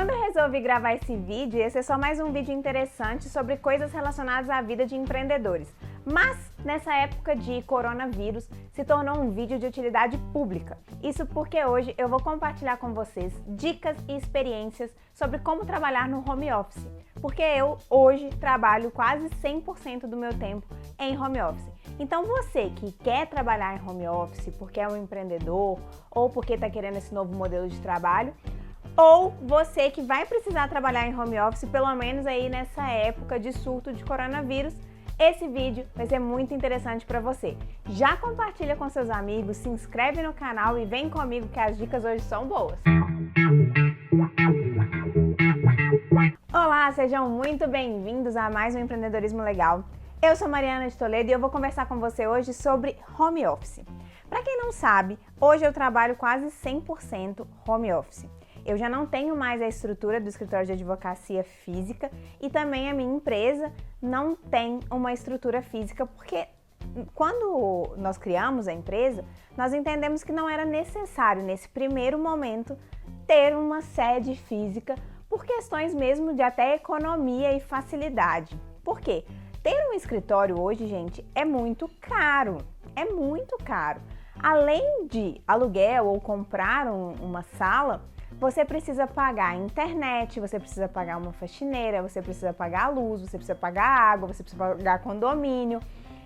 Quando eu resolvi gravar esse vídeo, esse é só mais um vídeo interessante sobre coisas relacionadas à vida de empreendedores. Mas, nessa época de coronavírus, se tornou um vídeo de utilidade pública. Isso porque hoje eu vou compartilhar com vocês dicas e experiências sobre como trabalhar no home office. Porque eu, hoje, trabalho quase 100% do meu tempo em home office. Então você que quer trabalhar em home office porque é um empreendedor ou porque está querendo esse novo modelo de trabalho, ou você que vai precisar trabalhar em home office, pelo menos aí nessa época de surto de coronavírus, esse vídeo vai ser muito interessante para você. Já compartilha com seus amigos, se inscreve no canal e vem comigo que as dicas hoje são boas. Olá, sejam muito bem-vindos a mais um Empreendedorismo Legal. Eu sou Mariana de Toledo e eu vou conversar com você hoje sobre home office. Para quem não sabe, hoje eu trabalho quase 100% home office. Eu já não tenho mais a estrutura do escritório de advocacia física e também a minha empresa não tem uma estrutura física porque quando nós criamos a empresa, nós entendemos que não era necessário nesse primeiro momento ter uma sede física por questões mesmo de até economia e facilidade. Por quê? Ter um escritório hoje, gente, é muito caro. É muito caro. Além de aluguel ou comprar uma sala, você precisa pagar a internet, você precisa pagar uma faxineira, você precisa pagar a luz, você precisa pagar a água, você precisa pagar condomínio.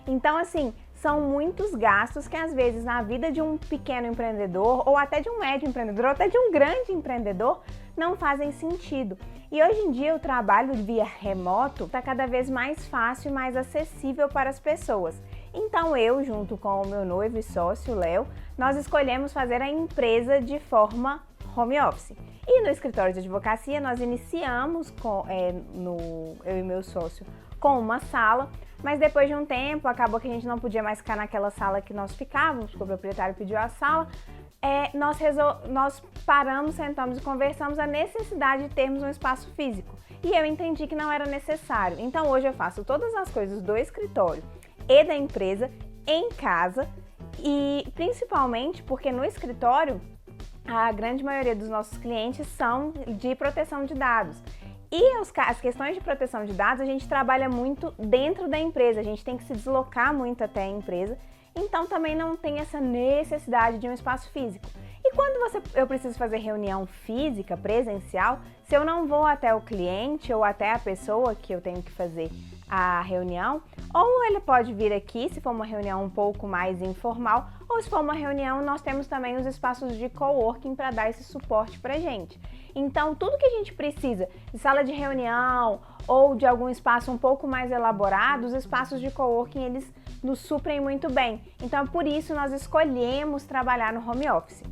Então, assim, são muitos gastos que às vezes na vida de um pequeno empreendedor ou até de um médio empreendedor ou até de um grande empreendedor não fazem sentido. E hoje em dia o trabalho via remoto está cada vez mais fácil e mais acessível para as pessoas. Então eu, junto com o meu noivo e sócio, Léo, nós escolhemos fazer a empresa de forma home office. E no escritório de advocacia nós iniciamos eu e meu sócio com uma sala, mas depois de um tempo acabou que a gente não podia mais ficar naquela sala que nós ficávamos, porque o proprietário pediu a sala. Nós paramos, sentamos e conversamos a necessidade de termos um espaço físico. E eu entendi que não era necessário. Então hoje eu faço todas as coisas do escritório e da empresa em casa, e principalmente porque no escritório a grande maioria dos nossos clientes são de proteção de dados. E as questões de proteção de dados a gente trabalha muito dentro da empresa, a gente tem que se deslocar muito até a empresa, então também não tem essa necessidade de um espaço físico. E quando eu preciso fazer reunião física, presencial, se eu não vou até o cliente ou até a pessoa que eu tenho que fazer a reunião, ou ele pode vir aqui se for uma reunião um pouco mais informal, ou se for uma reunião, nós temos também os espaços de coworking para dar esse suporte para a gente. Então, tudo que a gente precisa de sala de reunião ou de algum espaço um pouco mais elaborado, os espaços de coworking, eles nos suprem muito bem. Então, por isso, nós escolhemos trabalhar no home office.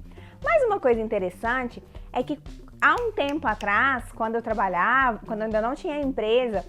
Mas uma coisa interessante é que há um tempo atrás, quando eu trabalhava, quando eu ainda não tinha empresa,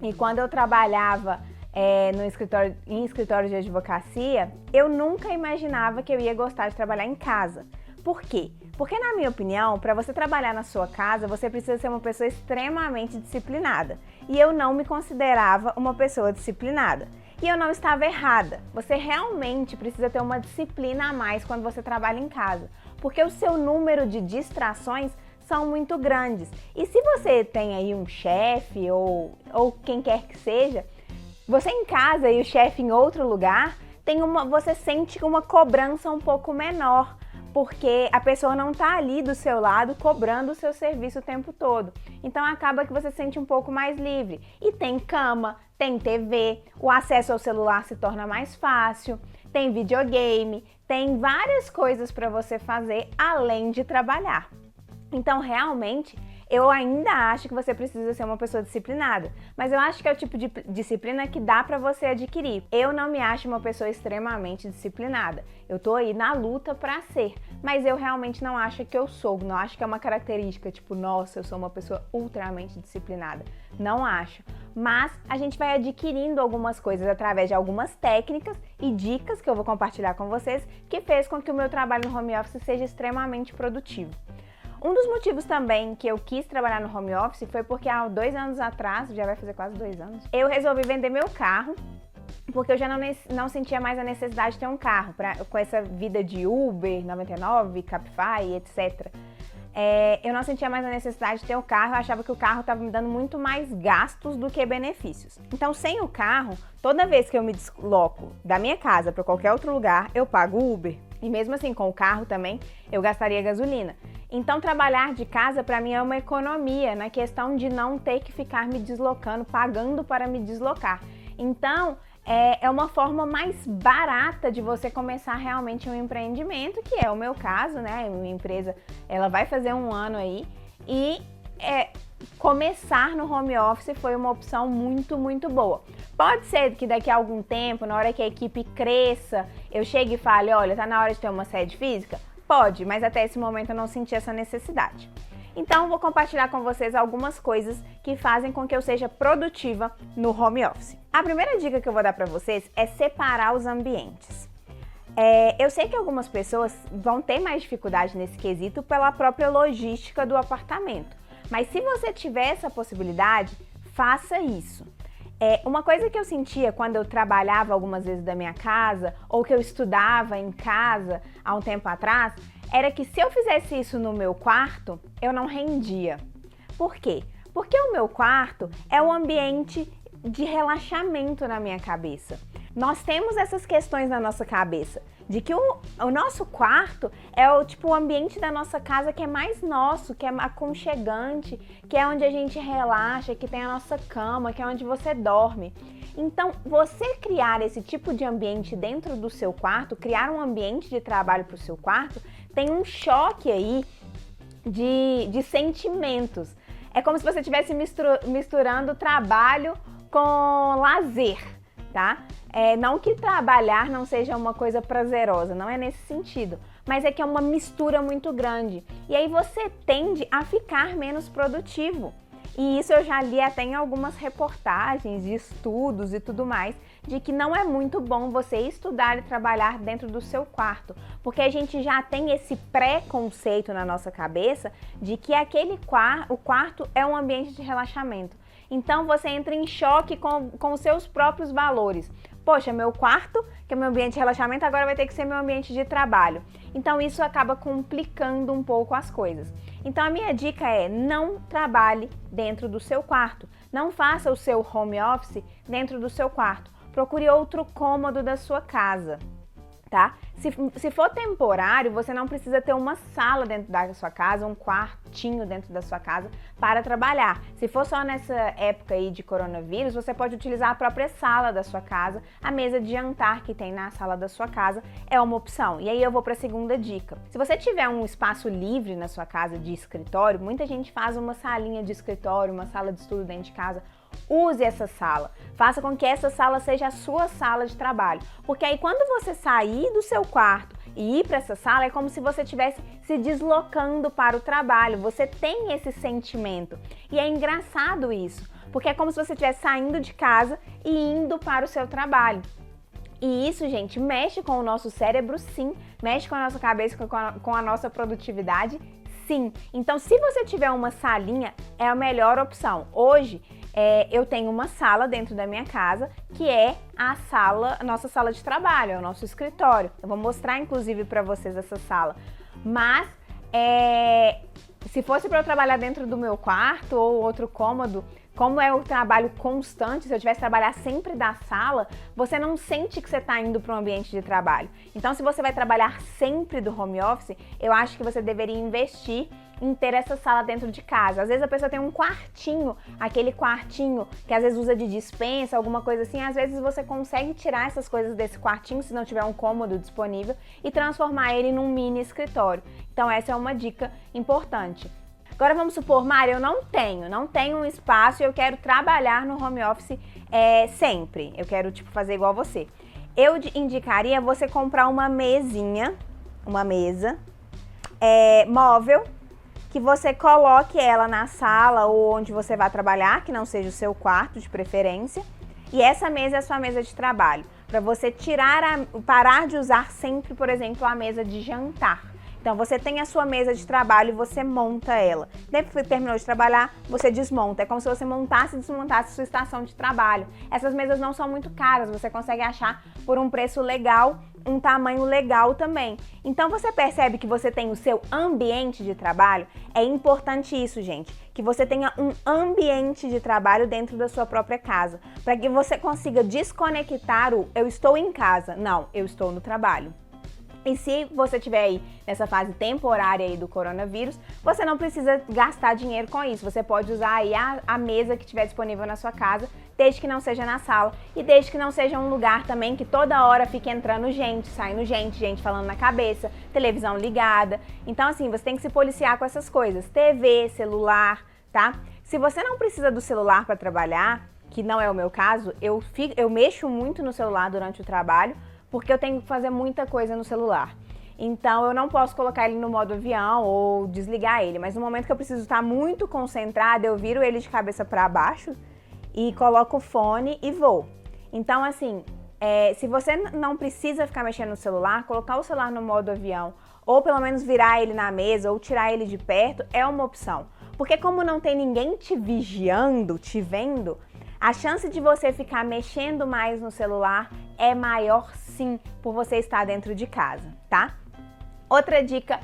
e quando eu trabalhava em escritório de advocacia, eu nunca imaginava que eu ia gostar de trabalhar em casa. Por quê? Porque, na minha opinião, para você trabalhar na sua casa, você precisa ser uma pessoa extremamente disciplinada. E eu não me considerava uma pessoa disciplinada. E eu não estava errada. Você realmente precisa ter uma disciplina a mais quando você trabalha em casa. Porque o seu número de distrações são muito grandes. E se você tem aí um chefe ou quem quer que seja, você em casa e o chefe em outro lugar, você sente uma cobrança um pouco menor, porque a pessoa não está ali do seu lado cobrando o seu serviço o tempo todo. Então acaba que você se sente um pouco mais livre. E tem cama, tem TV, o acesso ao celular se torna mais fácil, tem videogame, tem várias coisas para você fazer além de trabalhar. Então, realmente, eu ainda acho que você precisa ser uma pessoa disciplinada, mas eu acho que é o tipo de disciplina que dá pra você adquirir. Eu não me acho uma pessoa extremamente disciplinada. Eu tô aí na luta pra ser, mas eu realmente não acho que eu sou, não acho que é uma característica, tipo, nossa, eu sou uma pessoa ultramente disciplinada. Não acho. Mas a gente vai adquirindo algumas coisas através de algumas técnicas e dicas que eu vou compartilhar com vocês, que fez com que o meu trabalho no home office seja extremamente produtivo. Um dos motivos também que eu quis trabalhar no home office foi porque há 2 anos atrás, já vai fazer quase 2 anos, eu resolvi vender meu carro, porque eu já não sentia mais a necessidade de ter um carro, com essa vida de Uber, 99, Cabify, etc. eu não sentia mais a necessidade de ter o carro, eu achava que o carro estava me dando muito mais gastos do que benefícios. Então, sem o carro, toda vez que eu me desloco da minha casa para qualquer outro lugar, eu pago Uber. E mesmo assim, com o carro também, eu gastaria gasolina. Então, trabalhar de casa para mim é uma economia na questão de não ter que ficar me deslocando, pagando para me deslocar. Então, é uma forma mais barata de você começar realmente um empreendimento, que é o meu caso, né? Minha empresa, ela vai fazer 1 ano aí e começar no home office foi uma opção muito, muito boa. Pode ser que daqui a algum tempo, na hora que a equipe cresça, eu chegue e fale, olha, tá na hora de ter uma sede física? Pode, mas até esse momento eu não senti essa necessidade. Então, vou compartilhar com vocês algumas coisas que fazem com que eu seja produtiva no home office. A primeira dica que eu vou dar para vocês é separar os ambientes. Eu sei que algumas pessoas vão ter mais dificuldade nesse quesito pela própria logística do apartamento, mas se você tiver essa possibilidade, faça isso. Uma coisa que eu sentia quando eu trabalhava algumas vezes da minha casa ou que eu estudava em casa há um tempo atrás, era que se eu fizesse isso no meu quarto, eu não rendia. Por quê? Porque o meu quarto é um ambiente de relaxamento na minha cabeça. Nós temos essas questões na nossa cabeça, de que o nosso quarto é o ambiente da nossa casa que é mais nosso, que é aconchegante, que é onde a gente relaxa, que tem a nossa cama, que é onde você dorme. Então, você criar esse tipo de ambiente dentro do seu quarto, criar um ambiente de trabalho para o seu quarto, tem um choque aí de sentimentos. É como se você estivesse misturando trabalho com lazer, tá? Não que trabalhar não seja uma coisa prazerosa, não é nesse sentido, mas é que é uma mistura muito grande. E aí você tende a ficar menos produtivo. E isso eu já li até em algumas reportagens de estudos e tudo mais, de que não é muito bom você estudar e trabalhar dentro do seu quarto, porque a gente já tem esse preconceito na nossa cabeça de que o quarto é um ambiente de relaxamento. Então você entra em choque com os seus próprios valores. Poxa, meu quarto, que é meu ambiente de relaxamento, agora vai ter que ser meu ambiente de trabalho. Então isso acaba complicando um pouco as coisas. Então a minha dica é: não trabalhe dentro do seu quarto. Não faça o seu home office dentro do seu quarto. Procure outro cômodo da sua casa, tá? Se for temporário, você não precisa ter uma sala dentro da sua casa, um quartinho dentro da sua casa para trabalhar. Se for só nessa época aí de coronavírus, você pode utilizar a própria sala da sua casa, a mesa de jantar que tem na sala da sua casa é uma opção. E aí eu vou para a segunda dica. Se você tiver um espaço livre na sua casa de escritório, muita gente faz uma salinha de escritório, uma sala de estudo dentro de casa. Use essa sala, faça com que essa sala seja a sua sala de trabalho, porque aí quando você sair do seu quarto e ir para essa sala, é como se você estivesse se deslocando para o trabalho, você tem esse sentimento. E é engraçado isso, porque é como se você estivesse saindo de casa e indo para o seu trabalho. E isso, gente, mexe com o nosso cérebro, sim, mexe com a nossa cabeça, com a nossa produtividade, sim. Então, se você tiver uma salinha, é a melhor opção. Hoje, eu tenho uma sala dentro da minha casa, que é a nossa sala de trabalho, é o nosso escritório. Eu vou mostrar, inclusive, para vocês essa sala. Mas, se fosse para eu trabalhar dentro do meu quarto ou outro cômodo, como é o trabalho constante, se eu tivesse que trabalhar sempre da sala, você não sente que você está indo para um ambiente de trabalho. Então, se você vai trabalhar sempre do home office, eu acho que você deveria investir em ter essa sala dentro de casa. Às vezes a pessoa tem um quartinho, aquele quartinho que às vezes usa de despensa, alguma coisa assim, às vezes você consegue tirar essas coisas desse quartinho, se não tiver um cômodo disponível, e transformar ele num mini escritório. Então essa é uma dica importante. Agora vamos supor, Mari, eu não tenho um espaço e eu quero trabalhar no home office sempre. Eu quero fazer igual você. Eu indicaria você comprar uma mesa móvel, que você coloque ela na sala ou onde você vai trabalhar, que não seja o seu quarto de preferência. E essa mesa é a sua mesa de trabalho, para você parar de usar sempre, por exemplo, a mesa de jantar. Então, você tem a sua mesa de trabalho e você monta ela. Depois que terminou de trabalhar, você desmonta. É como se você montasse e desmontasse a sua estação de trabalho. Essas mesas não são muito caras, você consegue achar por um preço legal um tamanho legal também. Então você percebe que você tem o seu ambiente de trabalho? É importante isso, gente, que você tenha um ambiente de trabalho dentro da sua própria casa, para que você consiga desconectar o eu estou em casa, não, eu estou no trabalho. E se você estiver aí nessa fase temporária aí do coronavírus, você não precisa gastar dinheiro com isso. Você pode usar aí a mesa que estiver disponível na sua casa, desde que não seja na sala e desde que não seja um lugar também que toda hora fique entrando gente, saindo gente, gente falando na cabeça, televisão ligada. Então assim, você tem que se policiar com essas coisas. TV, celular, tá? Se você não precisa do celular para trabalhar, que não é o meu caso, eu mexo muito no celular durante o trabalho, porque eu tenho que fazer muita coisa no celular. Então eu não posso colocar ele no modo avião ou desligar ele, mas no momento que eu preciso estar muito concentrada, eu viro ele de cabeça para baixo e coloco o fone e vou. Então assim, se você não precisa ficar mexendo no celular, colocar o celular no modo avião ou pelo menos virar ele na mesa ou tirar ele de perto é uma opção. Porque como não tem ninguém te vigiando, te vendo, a chance de você ficar mexendo mais no celular é maior sim, por você estar dentro de casa, tá? Outra dica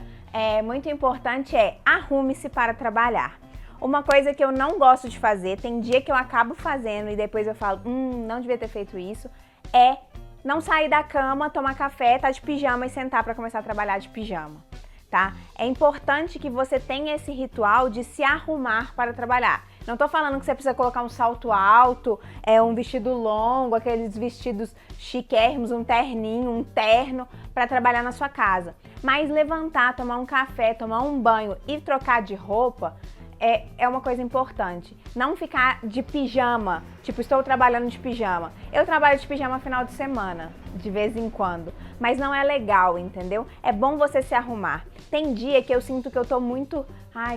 muito importante é arrume-se para trabalhar. Uma coisa que eu não gosto de fazer, tem dia que eu acabo fazendo e depois eu falo, não devia ter feito isso, é não sair da cama, tomar café, tá de pijama e sentar para começar a trabalhar de pijama, tá? É importante que você tenha esse ritual de se arrumar para trabalhar. Não tô falando que você precisa colocar um salto alto, um vestido longo, aqueles vestidos chiquérrimos, um terninho, um terno para trabalhar na sua casa. Mas levantar, tomar um café, tomar um banho e trocar de roupa é uma coisa importante. Não ficar de pijama, tipo, estou trabalhando de pijama. Eu trabalho de pijama final de semana, de vez em quando, mas não é legal, entendeu? É bom você se arrumar. Tem dia que eu sinto que eu tô muito,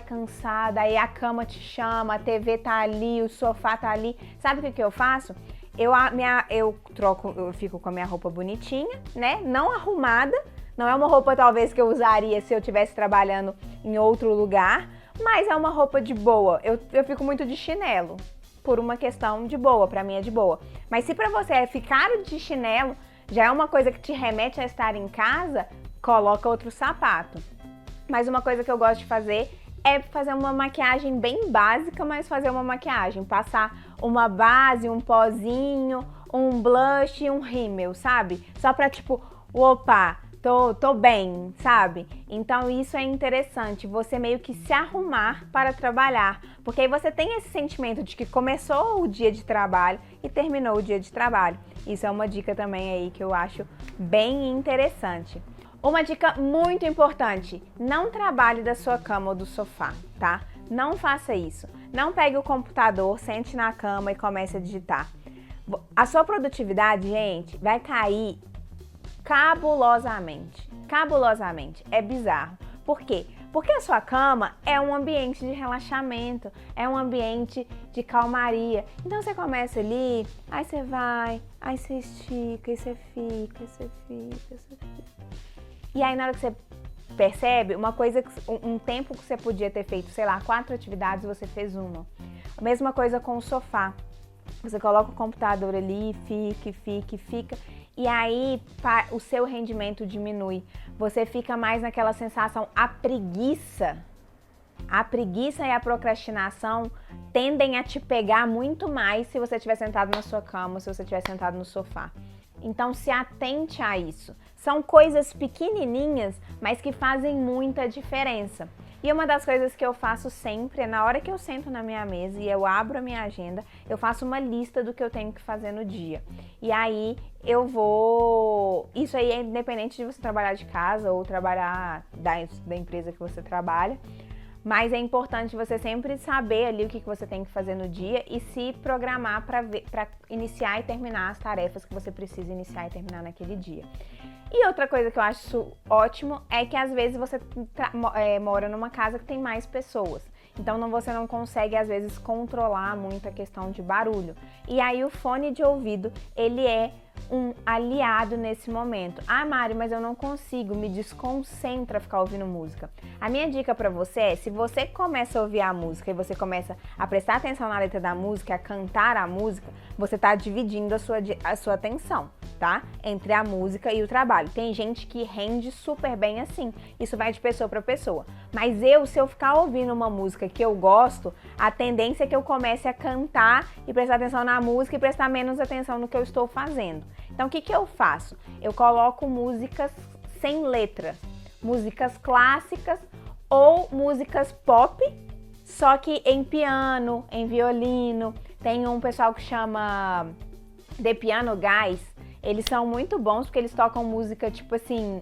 cansada, aí a cama te chama, a TV tá ali, o sofá tá ali. Sabe o que eu faço? Eu fico com a minha roupa bonitinha, né? Não arrumada, não é uma roupa talvez que eu usaria se eu estivesse trabalhando em outro lugar, mas é uma roupa de boa. Eu fico muito de chinelo, por uma questão de boa, pra mim é de boa. Mas se pra você é ficar de chinelo, já é uma coisa que te remete a estar em casa, coloca outro sapato. Mas uma coisa que eu gosto de fazer é fazer uma maquiagem bem básica, mas fazer uma maquiagem. Passar uma base, um pozinho, um blush e um rímel, sabe? Só pra tipo, opa, tô bem, sabe? Então isso é interessante, você meio que se arrumar para trabalhar, porque aí você tem esse sentimento de que começou o dia de trabalho e terminou o dia de trabalho. Isso é uma dica também aí que eu acho bem interessante. Uma dica muito importante, não trabalhe da sua cama ou do sofá, tá? Não faça isso. Não pegue o computador, sente na cama e comece a digitar. A sua produtividade, gente, vai cair cabulosamente. Cabulosamente. É bizarro. Por quê? Porque a sua cama é um ambiente de relaxamento, é um ambiente de calmaria. Então você começa ali, aí você vai, aí você estica, aí você fica, aí você fica, aí você fica. E aí na hora que você percebe, um tempo que você podia ter feito, sei lá, 4 atividades, você fez uma. A mesma coisa com o sofá. Você coloca o computador ali, fica. E aí o seu rendimento diminui. Você fica mais naquela sensação, a preguiça e a procrastinação tendem a te pegar muito mais se você estiver sentado na sua cama, se você estiver sentado no sofá. Então se atente a isso. São coisas pequenininhas, mas que fazem muita diferença. E uma das coisas que eu faço sempre é na hora que eu sento na minha mesa e eu abro a minha agenda, eu faço uma lista do que eu tenho que fazer no dia. E aí eu vou... Isso aí é independente de você trabalhar de casa ou trabalhar da empresa que você trabalha. Mas é importante você sempre saber ali o que você tem que fazer no dia e se programar para iniciar e terminar as tarefas que você precisa iniciar e terminar naquele dia. E outra coisa que eu acho ótimo é que às vezes você mora numa casa que tem mais pessoas. Então você não consegue às vezes controlar muito a questão de barulho. E aí o fone de ouvido, ele é um aliado nesse momento. Ah, Mari, mas eu não consigo, me desconcentra ficar ouvindo música. A minha dica pra você é, se você começa a ouvir a música e você começa a prestar atenção na letra da música, a cantar a música, você tá dividindo a sua atenção. tá? Entre a música e o trabalho. Tem gente que rende super bem assim. Isso vai de pessoa para pessoa. Mas se eu ficar ouvindo uma música que eu gosto, a tendência é que eu comece a cantar e prestar atenção na música e prestar menos atenção no que eu estou fazendo. Então, o que eu faço? Eu coloco músicas sem letra, músicas clássicas ou músicas pop, só que em piano, em violino. Tem um pessoal que chama The Piano Guys. Eles são muito bons porque eles tocam música tipo assim,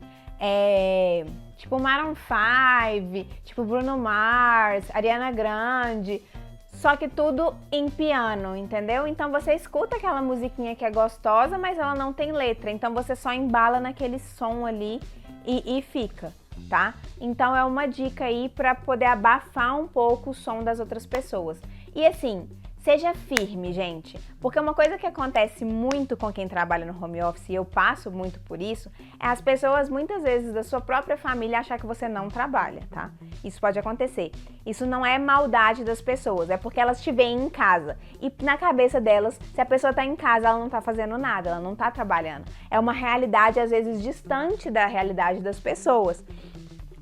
tipo Maroon 5, tipo Bruno Mars, Ariana Grande, só que tudo em piano, entendeu? Então você escuta aquela musiquinha que é gostosa, mas ela não tem letra, então você só embala naquele som ali e fica, tá? Então é uma dica aí para poder abafar um pouco o som das outras pessoas. E assim, seja firme, gente, porque uma coisa que acontece muito com quem trabalha no home office, e eu passo muito por isso, é as pessoas, muitas vezes, da sua própria família achar que você não trabalha, tá? Isso pode acontecer. Isso não é maldade das pessoas, é porque elas te veem em casa. E na cabeça delas, se a pessoa tá em casa, ela não tá fazendo nada, ela não tá trabalhando. É uma realidade, às vezes, distante da realidade das pessoas.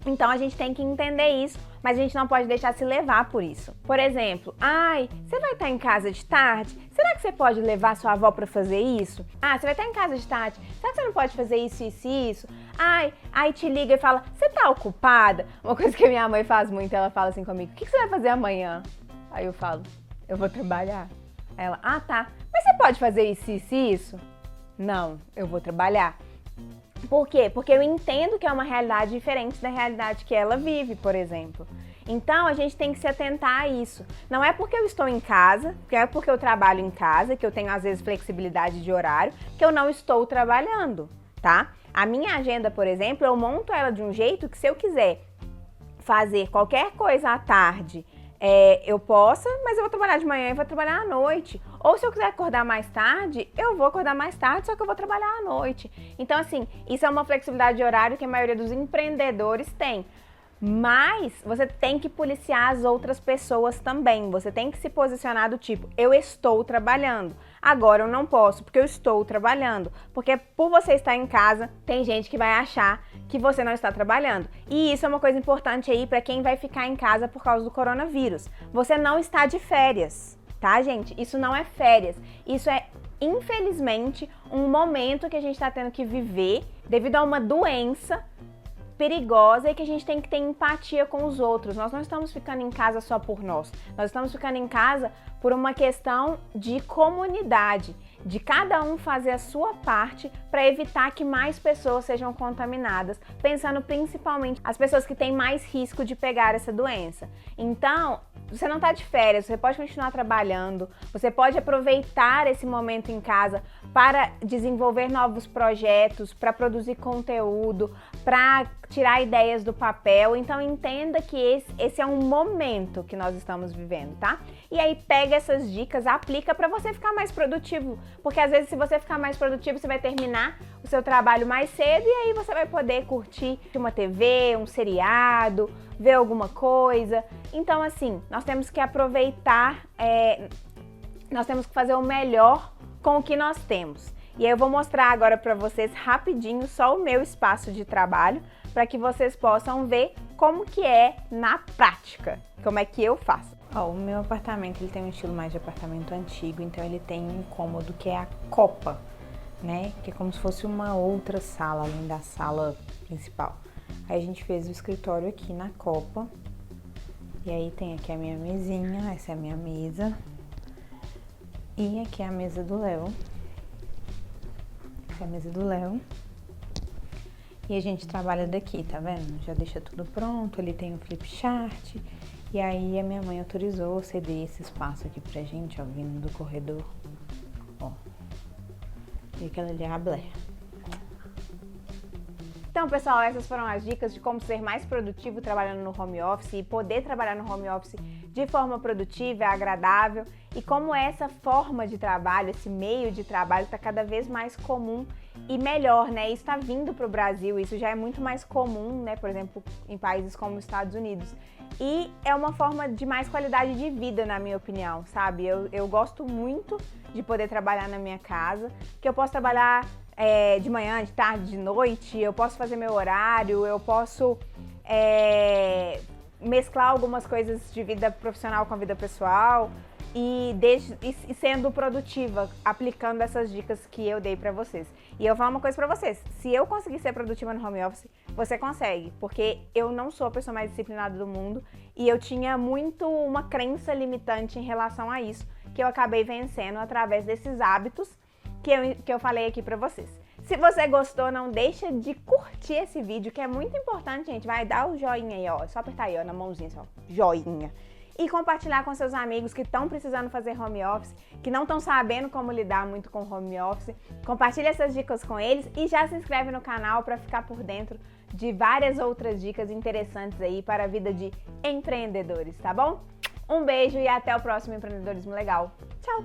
Então a gente tem que entender isso, mas a gente não pode deixar se levar por isso. Por exemplo, você vai estar em casa de tarde? Será que você pode levar sua avó para fazer isso? Você vai estar em casa de tarde? Será que você não pode fazer isso, isso e isso? Aí te liga e fala, você tá ocupada? Uma coisa que a minha mãe faz muito, ela fala assim comigo, o que você vai fazer amanhã? Aí eu falo, eu vou trabalhar. Aí ela, tá, mas você pode fazer isso, isso e isso? Não, eu vou trabalhar. Por quê? Porque eu entendo que é uma realidade diferente da realidade que ela vive, por exemplo. Então, a gente tem que se atentar a isso. Não é porque eu estou em casa, não é porque eu trabalho em casa, que eu tenho, às vezes, flexibilidade de horário, que eu não estou trabalhando, tá? A minha agenda, por exemplo, eu monto ela de um jeito que se eu quiser fazer qualquer coisa à tarde, eu possa, mas eu vou trabalhar de manhã e vou trabalhar à noite. Ou se eu quiser acordar mais tarde, eu vou acordar mais tarde, só que eu vou trabalhar à noite. Então, assim, isso é uma flexibilidade de horário que a maioria dos empreendedores tem. Mas você tem que policiar as outras pessoas também. Você tem que se posicionar do tipo, eu estou trabalhando. Agora eu não posso porque eu estou trabalhando. Porque por você estar em casa, tem gente que vai achar que você não está trabalhando. E isso é uma coisa importante aí para quem vai ficar em casa por causa do coronavírus. Você não está de férias, tá, gente? Isso não é férias. Isso é, infelizmente, um momento que a gente está tendo que viver devido a uma doença perigosa e que a gente tem que ter empatia com os outros. Nós não estamos ficando em casa só por nós. Nós estamos ficando em casa por uma questão de comunidade, de cada um fazer a sua parte para evitar que mais pessoas sejam contaminadas, pensando principalmente as pessoas que têm mais risco de pegar essa doença. Então, você não está de férias, você pode continuar trabalhando, você pode aproveitar esse momento em casa para desenvolver novos projetos, para produzir conteúdo, para tirar ideias do papel. Então entenda que esse é um momento que nós estamos vivendo, tá? E aí pega essas dicas, aplica para você ficar mais produtivo, porque às vezes se você ficar mais produtivo, você vai terminar o seu trabalho mais cedo e aí você vai poder curtir uma TV, um seriado, ver alguma coisa. Então assim, nós temos que aproveitar, nós temos que fazer o melhor com o que nós temos. E aí eu vou mostrar agora para vocês rapidinho só o meu espaço de trabalho, para que vocês possam ver como que é na prática, como é que eu faço. O meu apartamento ele tem um estilo mais de apartamento antigo, então ele tem um cômodo que é a copa, né? Que é como se fosse uma outra sala, além da sala principal. Aí a gente fez o escritório aqui na copa, e aí tem aqui a minha mesinha, essa é a minha mesa, e aqui é a mesa do Léo. Essa é a mesa do Léo. E a gente trabalha daqui, tá vendo? Já deixa tudo pronto, ele tem o flip chart. E aí a minha mãe autorizou ceder esse espaço aqui pra gente, ó, vindo do corredor. Ó. E aquela ali é a Blair. Então, pessoal, essas foram as dicas de como ser mais produtivo trabalhando no home office e poder trabalhar no home office de forma produtiva, agradável, e como essa forma de trabalho, esse meio de trabalho está cada vez mais comum e melhor, né? Isso está vindo para o Brasil, isso já é muito mais comum, né? Por exemplo, em países como os Estados Unidos. E é uma forma de mais qualidade de vida, na minha opinião, sabe? Eu gosto muito de poder trabalhar na minha casa, que eu posso trabalhar de manhã, de tarde, de noite, eu posso fazer meu horário, eu posso mesclar algumas coisas de vida profissional com a vida pessoal e sendo produtiva, aplicando essas dicas que eu dei pra vocês. E eu vou falar uma coisa pra vocês, se eu conseguir ser produtiva no home office, você consegue, porque eu não sou a pessoa mais disciplinada do mundo e eu tinha muito uma crença limitante em relação a isso, que eu acabei vencendo através desses hábitos que eu falei aqui pra vocês. Se você gostou, não deixa de curtir esse vídeo, que é muito importante, gente. Vai dar o joinha aí, ó. É só apertar aí, ó, na mãozinha, só. Joinha. E compartilhar com seus amigos que estão precisando fazer home office, que não estão sabendo como lidar muito com home office. Compartilha essas dicas com eles e já se inscreve no canal para ficar por dentro de várias outras dicas interessantes aí para a vida de empreendedores, tá bom? Um beijo e até o próximo Empreendedorismo Legal. Tchau!